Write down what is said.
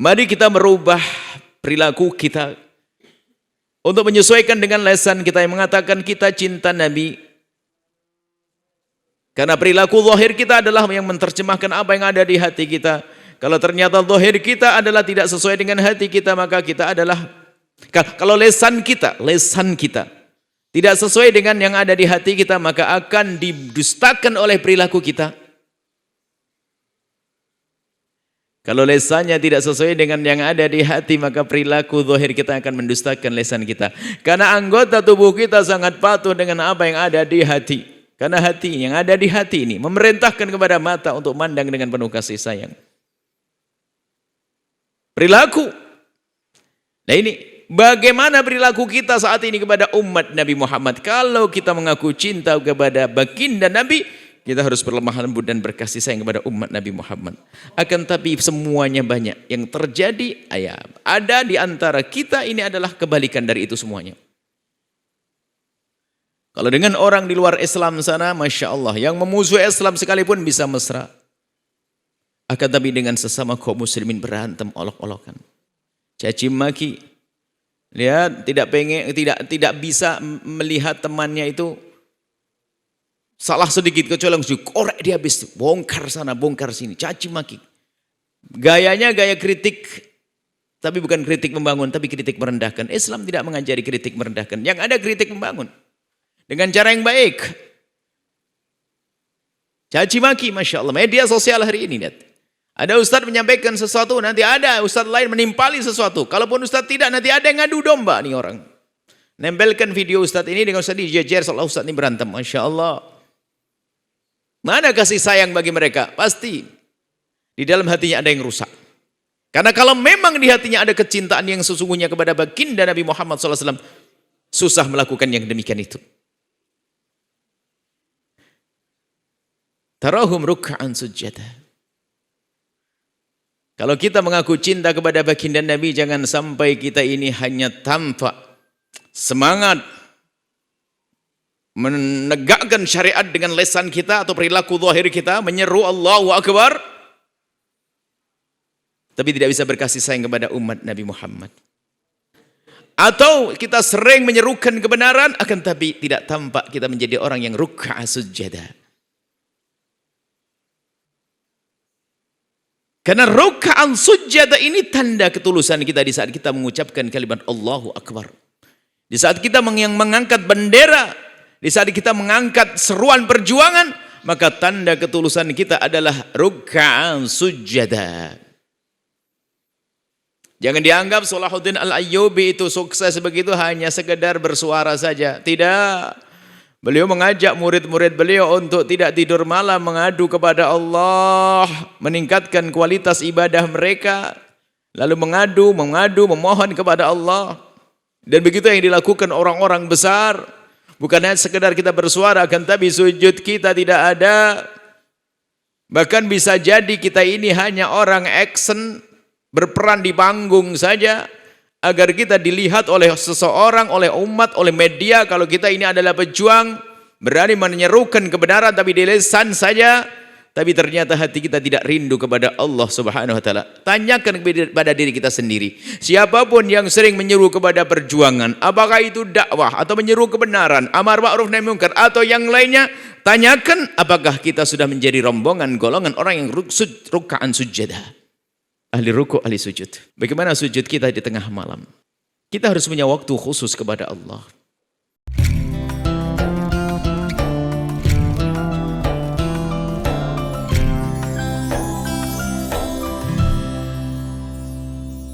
Mari kita merubah perilaku kita untuk menyesuaikan dengan lisan kita yang mengatakan kita cinta Nabi. Karena perilaku zahir kita adalah yang menerjemahkan apa yang ada di hati kita. Kalau ternyata zahir kita adalah tidak sesuai dengan hati kita, maka kita adalah, kalau lisan kita tidak sesuai dengan yang ada di hati kita, maka akan didustakan oleh perilaku kita. Kalau lesannya tidak sesuai dengan yang ada di hati, maka perilaku zahir kita akan mendustakan lesan kita. Karena anggota tubuh kita sangat patuh dengan apa yang ada di hati. Karena hati yang ada di hati ini memerintahkan kepada mata untuk mandang dengan penuh kasih sayang. Perilaku. Nah ini, bagaimana perilaku kita saat ini kepada umat Nabi Muhammad? Kalau kita mengaku cinta kepada baginda Nabi, kita harus berlemah lembut dan berkasih sayang kepada umat Nabi Muhammad. Akan tapi semuanya banyak. Yang terjadi, ada di antara kita ini adalah kebalikan dari itu semuanya. Kalau dengan orang di luar Islam sana, Masya Allah, yang memusuhi Islam sekalipun bisa mesra. Akan tapi dengan sesama kaum muslimin berantem olok-olokan. Caci maki. Lihat, tidak bisa melihat temannya itu salah sedikit kecuali langsung korek dia habis, bongkar sana, bongkar sini, caci maki. Gayanya gaya kritik, tapi bukan kritik membangun, tapi kritik merendahkan. Islam tidak mengajari kritik merendahkan. Yang ada kritik membangun dengan cara yang baik. Caci maki, Masya Allah. Media sosial hari ini, lihat. Ada ustadz menyampaikan sesuatu, nanti ada ustadz lain menimpali sesuatu. Kalaupun ustadz tidak, nanti ada yang ngadu domba nih orang. Nempelkan video ustadz ini dengan ustadz dijejer seolah ustadz ini berantem. Masya Allah. Mana kasih sayang bagi mereka? Pasti di dalam hatinya ada yang rusak. Karena kalau memang di hatinya ada kecintaan yang sesungguhnya kepada baginda Nabi Muhammad SAW, susah melakukan yang demikian itu. Tarahum ruk'an sujada. Kalau kita mengaku cinta kepada baginda Nabi, jangan sampai kita ini hanya tampak semangat menegakkan syariat dengan lisan kita atau perilaku zahir kita, menyeru Allahu Akbar, tapi tidak bisa berkasih sayang kepada umat Nabi Muhammad. Atau kita sering menyerukan kebenaran, akan tapi tidak tampak kita menjadi orang yang ruk'a sujada. Karena ruk'an sujada ini tanda ketulusan kita di saat kita mengucapkan kalimat Allahu Akbar. Di saat kita mengangkat bendera, di saat kita mengangkat seruan perjuangan, maka tanda ketulusan kita adalah ruk'an sujada. Jangan dianggap Salahuddin Al-Ayyubi itu sukses begitu hanya sekedar bersuara saja. Tidak. Beliau mengajak murid-murid beliau untuk tidak tidur malam, mengadu kepada Allah, meningkatkan kualitas ibadah mereka, lalu mengadu, memohon kepada Allah. Dan begitu yang dilakukan orang-orang besar. Bukan hanya sekedar kita bersuara, akan tapi sujud kita tidak ada. Bahkan bisa jadi kita ini hanya orang action, berperan di panggung saja, agar kita dilihat oleh seseorang, oleh umat, oleh media, kalau kita ini adalah pejuang, berani menyerukan kebenaran tapi di lisan saja, tapi ternyata hati kita tidak rindu kepada Allah Subhanahu wa taala. Tanyakan kepada diri kita sendiri. Siapapun yang sering menyeru kepada perjuangan, apakah itu dakwah atau menyeru kebenaran, amar ma'ruf nahi munkar atau yang lainnya, tanyakan apakah kita sudah menjadi rombongan golongan orang yang ruk'an sujada. Ahli ruku', ahli sujud. Bagaimana sujud kita di tengah malam? Kita harus punya waktu khusus kepada Allah.